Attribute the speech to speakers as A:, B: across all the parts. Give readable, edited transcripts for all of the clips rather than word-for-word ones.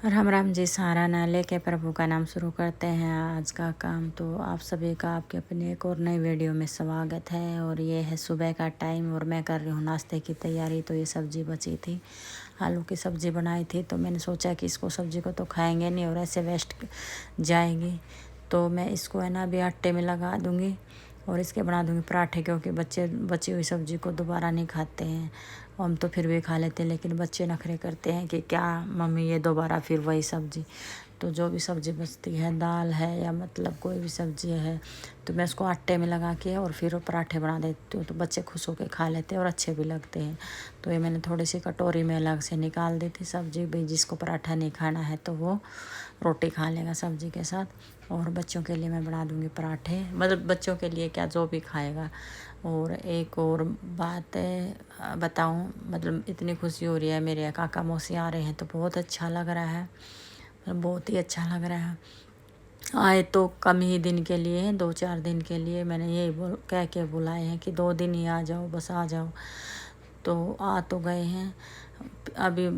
A: राम राम जी। सारा ना लेके प्रभु का नाम शुरू करते हैं आज का काम। तो आप सभी का आपके अपने एक और नई वीडियो में स्वागत है। और ये है सुबह का टाइम और मैं कर रही हूँ नाश्ते की तैयारी। तो ये सब्ज़ी बची थी, आलू की सब्ज़ी बनाई थी। तो मैंने सोचा कि इसको सब्ज़ी को तो खाएंगे नहीं और ऐसे वेस्ट जाएगी, तो मैं इसको है ना अभी आटे में लगा दूँगी और इसके बना दूँगी पराठे, क्योंकि बच्चे बची हुई सब्ज़ी को दोबारा नहीं खाते हैं। हम तो फिर भी खा लेते हैं, लेकिन बच्चे नखरे करते हैं कि क्या मम्मी ये दोबारा फिर वही सब्ज़ी। तो जो भी सब्ज़ी बचती है, दाल है या मतलब कोई भी सब्ज़ी है, तो मैं उसको आटे में लगा के और फिर पराठे बना देती हूँ। तो बच्चे खुश होकर खा लेते हैं और अच्छे भी लगते हैं। तो ये मैंने थोड़ी सी कटोरी में अलग से निकाल दी थी सब्ज़ी। भाई जिसको पराठा नहीं खाना है तो वो रोटी खा लेगा सब्ज़ी के साथ। और बच्चों के लिए मैं बना दूँगी पराठे, मतलब बच्चों के लिए क्या, जो भी खाएगा। और एक और बात बताऊँ, मतलब इतनी खुशी हो रही है, मेरे काका मौसी आ रहे हैं तो बहुत अच्छा लग रहा है, मतलब बहुत ही अच्छा लग रहा है। आए तो कम ही दिन के लिए हैं, 2-4 दिन के लिए। मैंने यही कह के बुलाए हैं कि 2 दिन ही आ जाओ, बस आ जाओ। तो आ तो गए हैं। अभी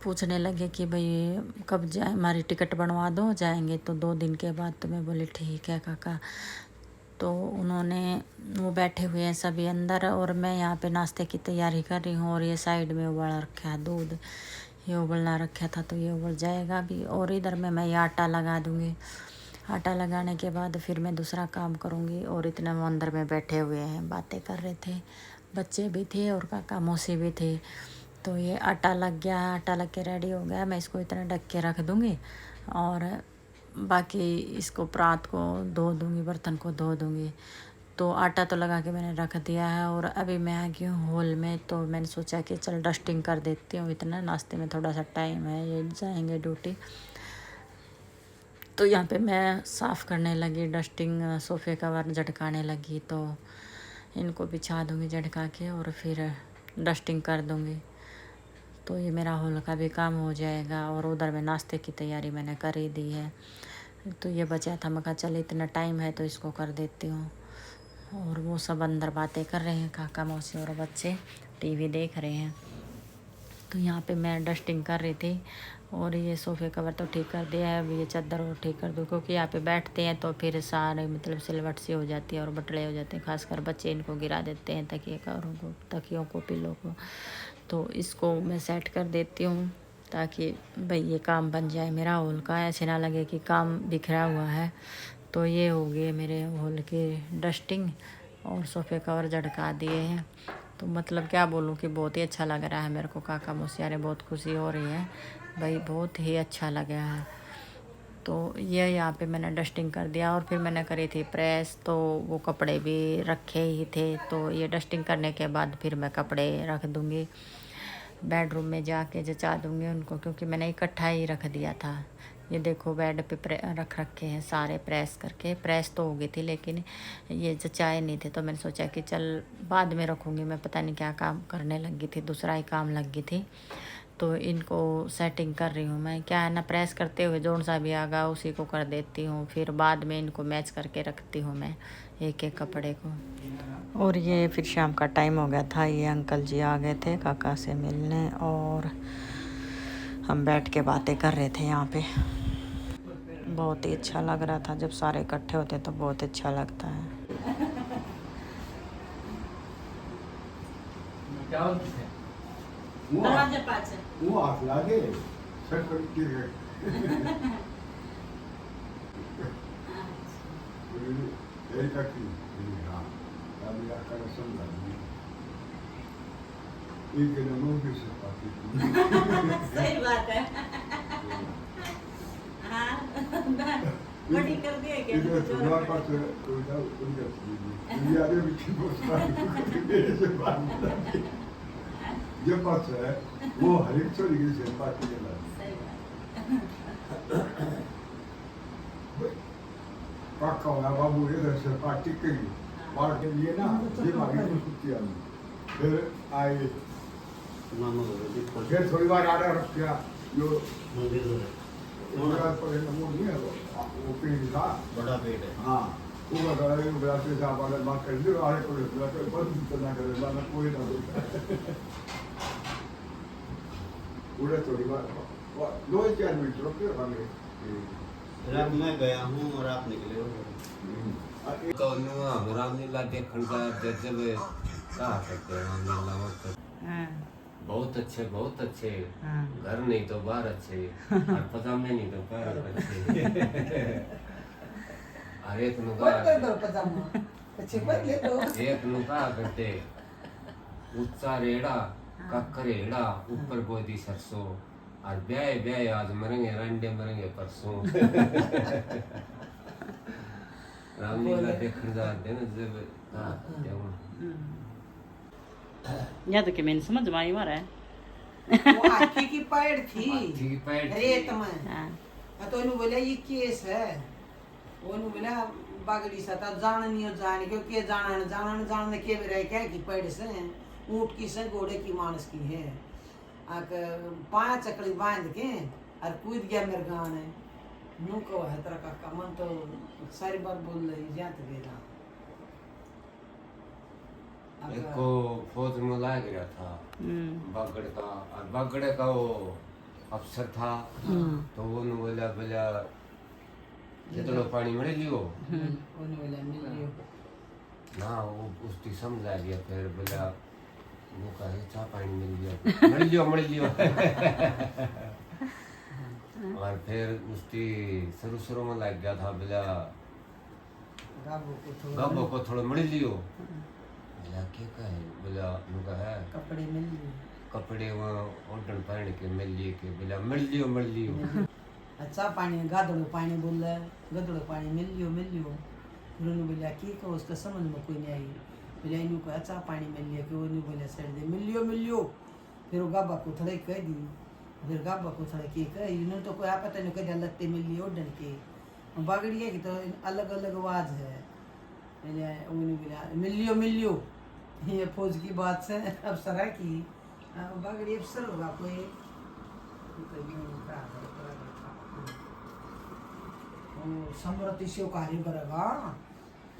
A: पूछने लगे कि भाई कब जाए, हमारी टिकट बनवा दो, जाएंगे तो 2 दिन के बाद। तो मैं बोली ठीक है काका। तो वो बैठे हुए हैं सभी अंदर और मैं यहाँ पे नाश्ते की तैयारी कर रही हूँ। और ये साइड में उबाल रखा है दूध, ये उबलना रखा था तो ये उबल जाएगा भी। और इधर में मैं ये आटा लगा दूँगी। आटा लगाने के बाद फिर मैं दूसरा काम करूँगी। और इतने वो अंदर में बैठे हुए हैं, बातें कर रहे थे, बच्चे भी थे और काका मौसी भी थे। तो ये आटा लग गया, आटा लग के रेडी हो गया। मैं इसको इतना ढक के रख दूँगी और बाकी इसको प्रात को धो दूँगी, बर्तन को धो दूँगी। तो आटा तो लगा के मैंने रख दिया है। और अभी मैं आ गई हूँ हॉल में। तो मैंने सोचा कि चल डस्टिंग कर देती हूँ, इतना नाश्ते में थोड़ा सा टाइम है, ये जाएंगे ड्यूटी। तो यहाँ पे मैं साफ़ करने लगी, डस्टिंग, सोफ़े कवर झटकाने लगी। तो इनको बिछा दूँगी झटका के और फिर डस्टिंग कर दूँगी। तो ये मेरा हॉल का भी काम हो जाएगा। और उधर में नाश्ते की तैयारी मैंने कर ही दी है। तो ये बचा था, मैं कहा चल इतना टाइम है तो इसको कर देती हूँ। और वो सब अंदर बातें कर रहे हैं, काका मौसी और बच्चे टीवी देख रहे हैं। तो यहाँ पे मैं डस्टिंग कर रही थी। और ये सोफ़े कवर तो ठीक कर दिया है, अब ये चादर और ठीक कर दूँ, क्योंकि यहाँ पे बैठते हैं तो फिर सारे मतलब सिलवट सी हो जाती है और बटले हो जाते हैं। खासकर बच्चे इनको गिरा देते हैं, तकिए कवरों को, तकियों को, पिल्लों को। तो इसको मैं सेट कर देती हूँ ताकि भाई ये काम बन जाए मेरा हॉल का, ऐसे ना लगे कि काम बिखरा हुआ है। तो ये हो गए मेरे हॉल की डस्टिंग और सोफ़े कवर झटका दिए हैं। तो मतलब क्या बोलूँ कि बहुत ही अच्छा लग रहा है मेरे को। काका मौसियारे बहुत खुशी हो रही है, भाई बहुत ही अच्छा लग रहा है। तो ये यहाँ पे मैंने डस्टिंग कर दिया और फिर मैंने करी थी प्रेस। तो वो कपड़े भी रखे ही थे, तो ये डस्टिंग करने के बाद फिर मैं कपड़े रख दूँगी, बेडरूम में जाके जचा दूँगी उनको, क्योंकि मैंने इकट्ठा ही रख दिया था। ये देखो बेड पे रख रखे हैं सारे प्रेस करके। प्रेस तो हो गई थी लेकिन ये जचाए नहीं थे, तो मैंने सोचा कि चल बाद में रखूँगी। मैं पता नहीं क्या काम करने लगी थी, दूसरा ही काम लगी थी। तो इनको सेटिंग कर रही हूँ मैं। क्या है ना, प्रेस करते हुए जोन सा भी आगा उसी को कर देती हूँ, फिर बाद में इनको मैच करके रखती हूँ मैं एक एक कपड़े को। और ये फिर शाम का टाइम हो गया था, ये अंकल जी आ गए थे काका से मिलने और हम बैठ के बातें कर रहे थे यहाँ पे। बहुत ही अच्छा लग रहा था, जब सारे इकट्ठे होते तो बहुत अच्छा लगता है।
B: वो हाथ लागे सब करके एक की हां अभी आकर समझा एक नंबर भी से पाती
A: सही बात है। हाँ बड़ी कर दिए क्या
B: इधर थोड़ा पास उधर उधर ये आगे भी ठीक हो मेरे से बात ये पास है वो हर एक छोरी के से पार्टी के लिए
A: सही बात।
B: काका वाला बाबू इधर से पार्टी करी बाहर के लिए ना ये भागी को छुट्टी आई फिर आए
C: मानो
B: फिर थोड़ी बार आड़ा रख गया जो
C: मंदिर
B: उनका पर वो नहीं है वो पेड़ था
C: बड़ा पेट है।
B: हाँ वो बता रहे हैं बराबर से आप अगर बात कर दो आड़े को बराबर बंद करना करे ना कोई ना पूरे थोड़ी बार 2-4 मिनट रुके होंगे
C: रात में गया हूँ और आप निकले हो तो रामलीला देखने का जब कहा करते हैं रामलीला मतलब
A: हाँ
C: बहुत अच्छे
A: हाँ
C: घर नहीं तो बाहर अच्छे और पजामे नहीं तो पैर अच्छे हर एक नुका एक नुका करते ऊंचा रेड़ा कक्कर रेड़ा ऊपर गोदी सरसों और ब्याह ब्याह आज मरेंगे रंडे मरेंगे परसों रामलीला देखने जाते हैं ना जब कहा करते हैं
A: या तो कि मैंने समझ में आई मारा है
D: वो हाथी की पैर थी
C: हाथी की पैर थी।
D: रेत में
A: हाँ
D: तो उन्होंने बोला ये केस है उन्होंने बोला बागड़ी सा था जान नहीं हो जाने क्यों के जान के भी रह क्या की पैर से ऊँट की से घोड़े की मानस की है पाया चकड़ी बांध के और कूद गया मेरे गाँव ने नू को है तेरा काका मन तो सारी बार बोल रही जात गया
C: एक को फौज में लाया गया था बागड़ का और बागड़ का वो अफसर था तो वो ने बोला बोला जितना पानी मिल लियो
D: उन्होंने बोला मिल लियो
C: ना वो उसकी समझा लिया फिर बोला वो कहे चाह पानी मिल लियो मिल लियो और फिर उसकी शुरू में लग गया था बोला गाबो को थोड़ा मिल लियो बोला क्या कहे बोला उनका है
D: कपड़े मिल लिए
C: कपड़े वो ओढ़न पहन के मिल लिए के बोला मिल लियो
D: अच्छा पानी गदड़ो पानी बोल रहा है गदड़ो पानी मिल लियो फिर उन्होंने बोला की को उसका समझ में कोई नहीं आई बोला इन्हों को अच्छा पानी मिल लिया कि उन्होंने बोला सर दे मिल लियो फिर वो गाबा को थोड़े कह दी फिर गाबा को थोड़ा की कह इन्होंने तो कोई आप पता नहीं कह लत्ते मिल लिए ओढ़न के बागड़िया की तो अलग अलग आवाज है उन्होंने बोला मिल लियो ये फौज की बात से अफसरा की बागड़ी अफसर होगा कोई समृद्धि से कार्य करेगा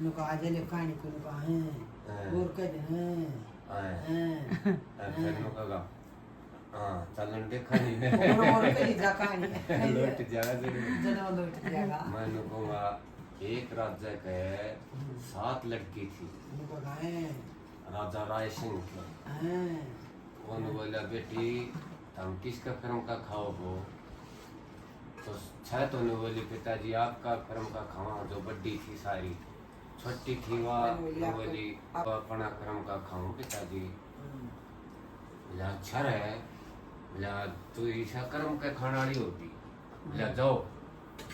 D: नुका आज ले कहानी को नुका है और कह दे
C: फिर नुका हाँ चलन देखा नहीं
D: और कह जा कहानी
C: लौट जाएगा जरूर
D: जन्म लौट जाएगा
C: मैं नुकूंगा एक राज्य के 7 लड़की थी
D: नुका है
C: राजा राय सिंह के उन्होंने बोला बेटी हम किसका कर्म का खाओ तो छह तो ने बोली पिताजी आपका कर्म का खावा जो बड़ी थी सारी छोटी थी वह बोली अपना कर्म का खाऊं पिताजी बोला अच्छा है बोला तू ईशा कर्म के खाने वाली होती बोला जाओ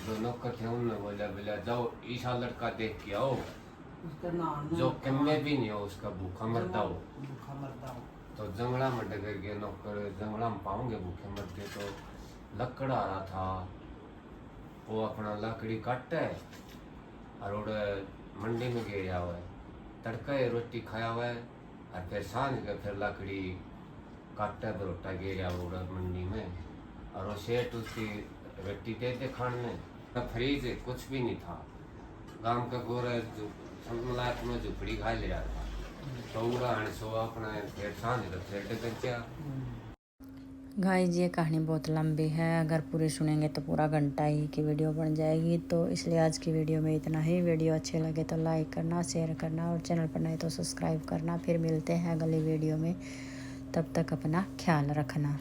C: जो नौकर थे उन्होंने बोला जाओ ईशा लड़का देख के आओ
D: उसका नाम
C: जो कम भी नहीं हो उसका भूखा मरता हो तो जंगला में डगर गए नौकर जंगला में पाओगे भूखे मरते तो लकड़ आ रहा था वो अपना लकड़ी काटे और उड़े मंडी में गया हुआ है तड़का रोटी खाया हुआ है और फिर सांझ के फिर लकड़ी काटे बरोटा गिरा उड़ा मंडी में और वो सेठ उसकी रोटी देते खाने फ्रीज कुछ भी नहीं था गांव का गोरा मलाक में झुपड़ी खा लिया था तो उड़ा सो अपना फिर सांझ का फिर डगचा
A: गाइस ये कहानी बहुत लंबी है, अगर पूरी सुनेंगे तो पूरा घंटा ही की वीडियो बन जाएगी। तो इसलिए आज की वीडियो में इतना ही। वीडियो अच्छे लगे तो लाइक करना, शेयर करना और चैनल पर नए तो सब्सक्राइब करना। फिर मिलते हैं अगली वीडियो में, तब तक अपना ख्याल रखना।